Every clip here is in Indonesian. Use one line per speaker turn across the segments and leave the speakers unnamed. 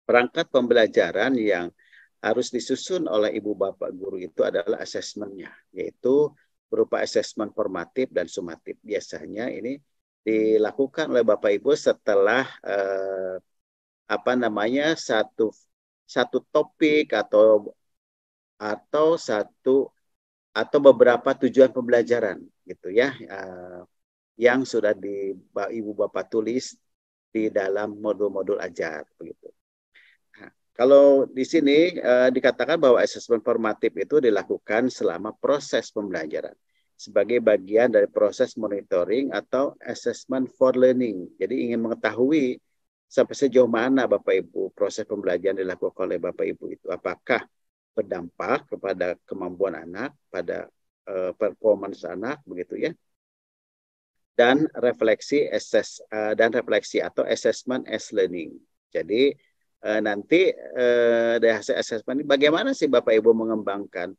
perangkat pembelajaran yang harus disusun oleh ibu bapak guru itu adalah asesmennya, yaitu berupa asesmen formatif dan sumatif. Biasanya ini dilakukan oleh bapak ibu setelah satu topik atau beberapa tujuan pembelajaran gitu ya, yang sudah ibu bapak tulis di dalam modul-modul ajar begitu. Nah, kalau di sini dikatakan bahwa asesmen formatif itu dilakukan selama proses pembelajaran sebagai bagian dari proses monitoring atau assessment for learning. Jadi ingin mengetahui sampai sejauh mana Bapak Ibu proses pembelajaran dilakukan oleh Bapak Ibu itu. Apakah berdampak kepada kemampuan anak, pada performance anak begitu ya. Dan refleksi atau assessment as learning. Jadi nanti dari hasil assessment ini bagaimana sih Bapak Ibu mengembangkan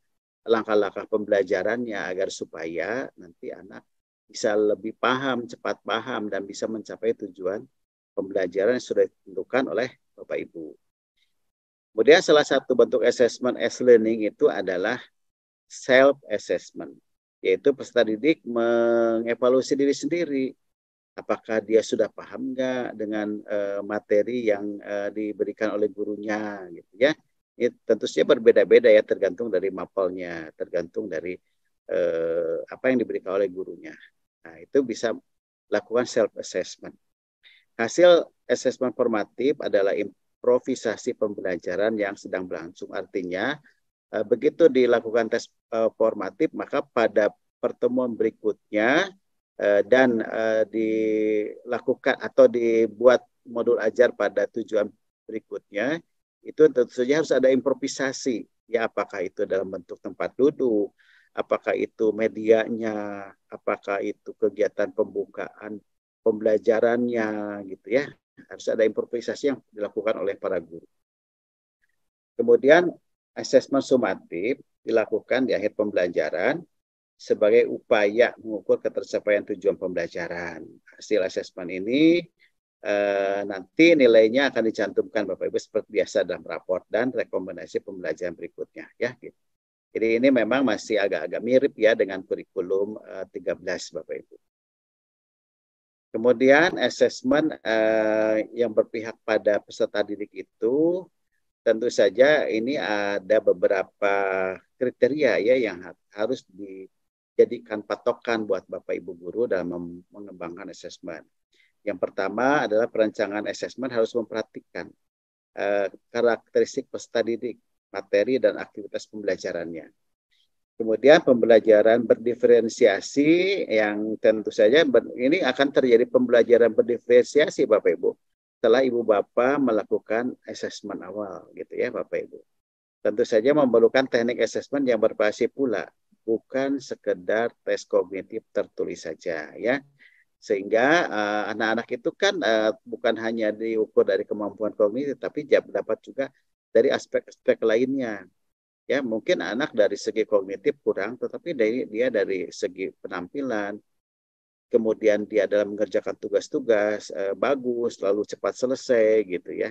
langkah-langkah pembelajarannya agar supaya nanti anak bisa lebih paham, cepat paham dan bisa mencapai tujuan pembelajaran yang sudah ditentukan oleh Bapak Ibu. Kemudian salah satu bentuk assessment as learning itu adalah self-assessment, yaitu peserta didik mengevaluasi diri sendiri. Apakah dia sudah paham nggak dengan materi yang diberikan oleh gurunya, gitu ya. Ini tentu saja berbeda-beda ya, tergantung dari mapelnya, tergantung dari apa yang diberikan oleh gurunya. Nah, itu bisa lakukan self-assessment. Hasil assessment formatif adalah improvisasi pembelajaran yang sedang berlangsung. Artinya, begitu dilakukan tes formatif, maka pada pertemuan berikutnya dan dilakukan atau dibuat modul ajar pada tujuan berikutnya, itu tentu saja harus ada improvisasi. Ya, apakah itu dalam bentuk tempat duduk, apakah itu medianya, apakah itu kegiatan pembukaan pembelajarannya, gitu ya. Harus ada improvisasi yang dilakukan oleh para guru. Kemudian asesmen sumatif dilakukan di akhir pembelajaran sebagai upaya mengukur ketercapaian tujuan pembelajaran. Hasil asesmen ini nanti nilainya akan dicantumkan Bapak Ibu seperti biasa dalam raport dan rekomendasi pembelajaran berikutnya. Ya, gitu. Jadi ini memang masih agak-agak mirip ya dengan kurikulum 13 Bapak Ibu. Kemudian asesmen yang berpihak pada peserta didik itu tentu saja ini ada beberapa kriteria ya yang harus dijadikan patokan buat Bapak Ibu guru dalam mengembangkan asesmen. Yang pertama adalah perancangan asesmen harus memperhatikan karakteristik peserta didik, materi dan aktivitas pembelajarannya. Kemudian pembelajaran berdiferensiasi yang tentu saja ini akan terjadi pembelajaran berdiferensiasi Bapak Ibu setelah Ibu Bapak melakukan asesmen awal gitu ya Bapak Ibu. Tentu saja memerlukan teknik asesmen yang bervariasi pula, bukan sekedar tes kognitif tertulis saja ya. Sehingga anak-anak itu kan bukan hanya diukur dari kemampuan kognitif tapi dapat juga dari aspek-aspek lainnya. Ya, mungkin anak dari segi kognitif kurang, tetapi dia dari segi penampilan, kemudian dia dalam mengerjakan tugas-tugas bagus, lalu cepat selesai gitu ya.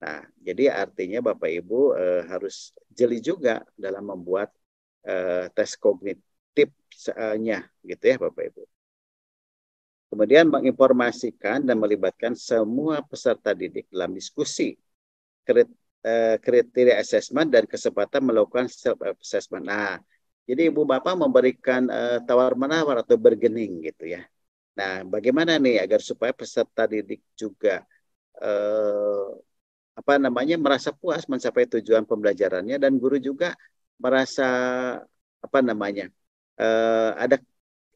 Nah, jadi artinya Bapak Ibu harus jeli juga dalam membuat tes kognitifnya gitu ya Bapak Ibu. Kemudian menginformasikan dan melibatkan semua peserta didik dalam diskusi kriteria asesmen dan kesempatan melakukan self-assessment. Nah, jadi Ibu Bapak memberikan tawar-menawar atau bergening gitu ya. Nah, bagaimana nih agar supaya peserta didik juga merasa puas mencapai tujuan pembelajarannya dan guru juga merasa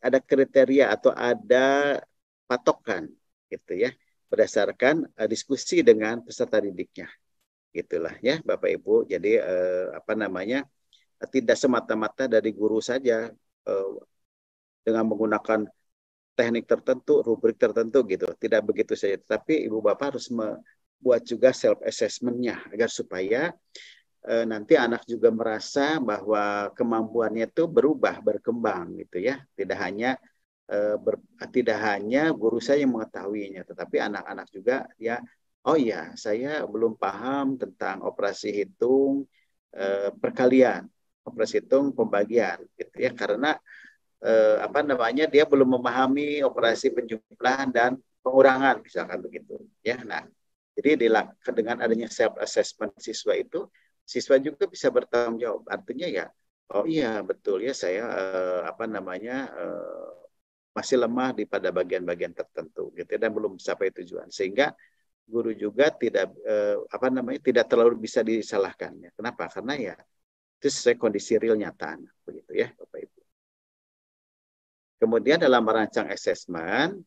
ada kriteria atau ada patokan gitu ya berdasarkan diskusi dengan peserta didiknya. Gitulah ya Bapak Ibu. Jadi tidak semata-mata dari guru saja dengan menggunakan teknik tertentu, rubrik tertentu gitu. Tidak begitu saja. Tapi Ibu Bapak harus membuat juga self assessment-nya agar supaya nanti anak juga merasa bahwa kemampuannya itu berubah, berkembang gitu ya. Tidak hanya guru saya yang mengetahuinya, tetapi anak-anak juga dia oh iya, saya belum paham tentang operasi hitung perkalian, operasi hitung pembagian, gitu ya, karena apa namanya dia belum memahami operasi penjumlahan dan pengurangan, misalkan begitu, ya. Nah, jadi dengan adanya self assessment siswa itu, siswa juga bisa bertanggung jawab. Artinya ya, oh iya betul ya saya apa namanya masih lemah di pada bagian-bagian tertentu gitu ya, dan belum sampai tujuan, sehingga guru juga tidak apa namanya tidak terlalu bisa disalahkannya. Kenapa? Karena ya itu sesuai kondisi real nyata begitu ya Bapak Ibu. Kemudian dalam merancang asesmen,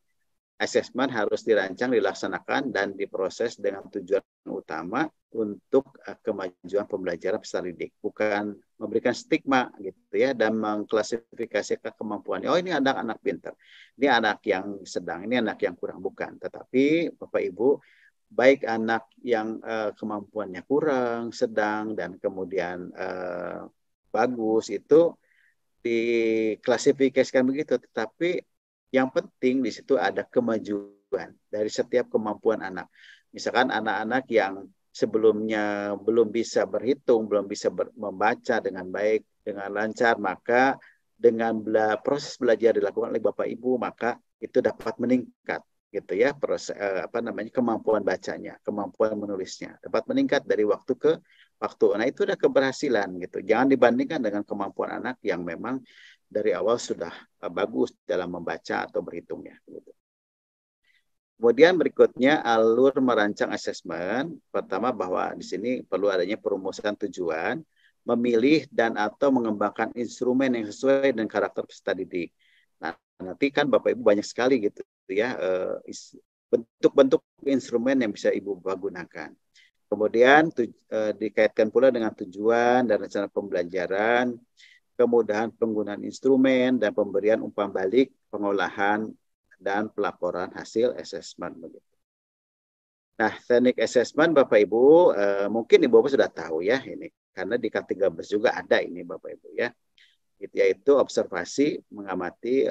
asesmen harus dirancang, dilaksanakan, dan diproses dengan tujuan utama untuk kemajuan pembelajaran peserta didik, bukan memberikan stigma gitu ya dan mengklasifikasikan kemampuannya. Oh ini anak-anak pintar, ini anak yang sedang, ini anak yang kurang, bukan. Tetapi Bapak Ibu, baik anak yang kemampuannya kurang, sedang, dan kemudian bagus itu diklasifikasikan begitu, tetapi yang penting di situ ada kemajuan dari setiap kemampuan anak. Misalkan anak-anak yang sebelumnya belum bisa berhitung, belum bisa membaca dengan baik, dengan lancar, maka dengan proses belajar dilakukan oleh Bapak Ibu, maka itu dapat meningkat gitu ya, proses apa namanya kemampuan bacanya, kemampuan menulisnya dapat meningkat dari waktu ke waktu. Nah, itu udah keberhasilan gitu. Jangan dibandingkan dengan kemampuan anak yang memang dari awal sudah bagus dalam membaca atau berhitungnya gitu. Kemudian berikutnya alur merancang asesmen. Pertama bahwa di sini perlu adanya perumusan tujuan, memilih dan atau mengembangkan instrumen yang sesuai dengan karakter peserta didik. Nah, nanti kan Bapak Ibu banyak sekali gitu ya bentuk-bentuk instrumen yang bisa Ibu gunakan. Kemudian dikaitkan pula dengan tujuan dan rencana pembelajaran, kemudahan penggunaan instrumen, dan pemberian umpan balik, pengolahan, dan pelaporan hasil asesmen. Nah, teknik asesmen Bapak Ibu, mungkin Ibu Bapak sudah tahu ya ini, karena di K13 juga ada ini Bapak Ibu ya, yaitu observasi, mengamati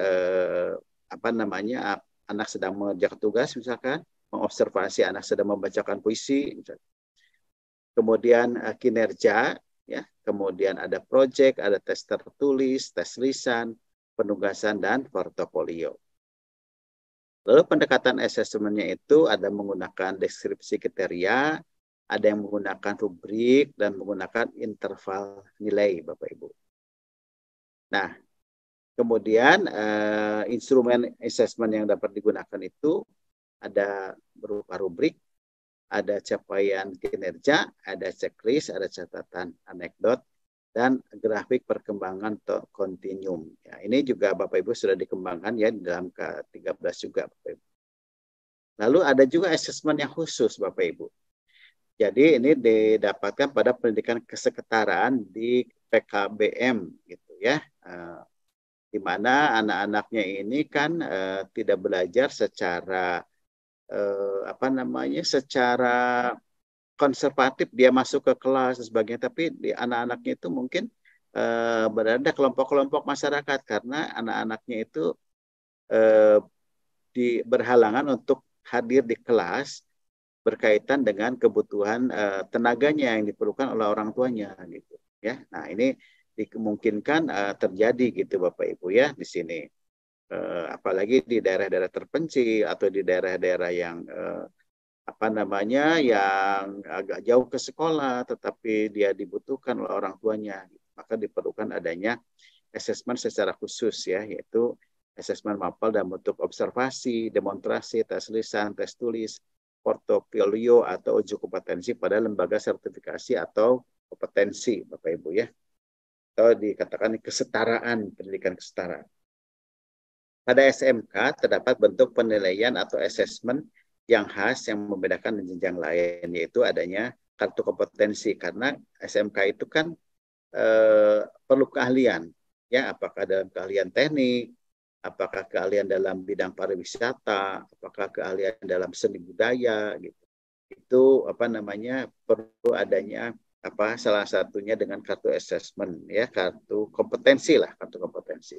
apa namanya anak sedang mengerjakan tugas misalkan, mengobservasi anak sedang membacakan puisi, misalkan. Kemudian kinerja, ya, kemudian ada project, ada tes tertulis, tes lisan, penugasan, dan portofolio. Lalu pendekatan asesmennya itu ada menggunakan deskripsi kriteria, ada yang menggunakan rubrik, dan menggunakan interval nilai, Bapak Ibu. Nah, kemudian instrumen asesmen yang dapat digunakan itu ada berupa rubrik, ada capaian kinerja, ada checklist, ada catatan anekdot, dan grafik perkembangan kontinum. Ya, ini juga Bapak Ibu sudah dikembangkan ya di dalam K13 juga Bapak Ibu. Lalu ada juga asesmen yang khusus Bapak Ibu. Jadi ini didapatkan pada pendidikan kesetaraan di PKBM gitu ya. Di mana anak-anaknya ini kan tidak belajar secara apa namanya secara konservatif, dia masuk ke kelas dan sebagainya, tapi di anak-anaknya itu mungkin berada kelompok-kelompok masyarakat karena anak-anaknya itu berhalangan untuk hadir di kelas berkaitan dengan kebutuhan tenaganya yang diperlukan oleh orang tuanya gitu ya. Nah, ini dimungkinkan terjadi gitu Bapak Ibu ya di sini. Apalagi di daerah-daerah terpencil atau di daerah-daerah yang apa namanya yang agak jauh ke sekolah tetapi dia dibutuhkan oleh orang tuanya, maka diperlukan adanya asesmen secara khusus ya, yaitu asesmen mapel dalam bentuk observasi, demonstrasi, tes lisan, tes tulis, portofolio, atau uji kompetensi pada lembaga sertifikasi atau kompetensi Bapak Ibu ya, atau dikatakan kesetaraan, pendidikan kesetaraan. Pada SMK terdapat bentuk penilaian atau asesmen yang khas yang membedakan jenjang lain, yaitu adanya kartu kompetensi, karena SMK itu kan perlu keahlian, ya, apakah dalam keahlian teknik, apakah keahlian dalam bidang pariwisata, apakah keahlian dalam seni budaya, gitu. Itu apa namanya perlu adanya apa salah satunya dengan kartu assessment ya, kartu kompetensi lah, kartu kompetensi.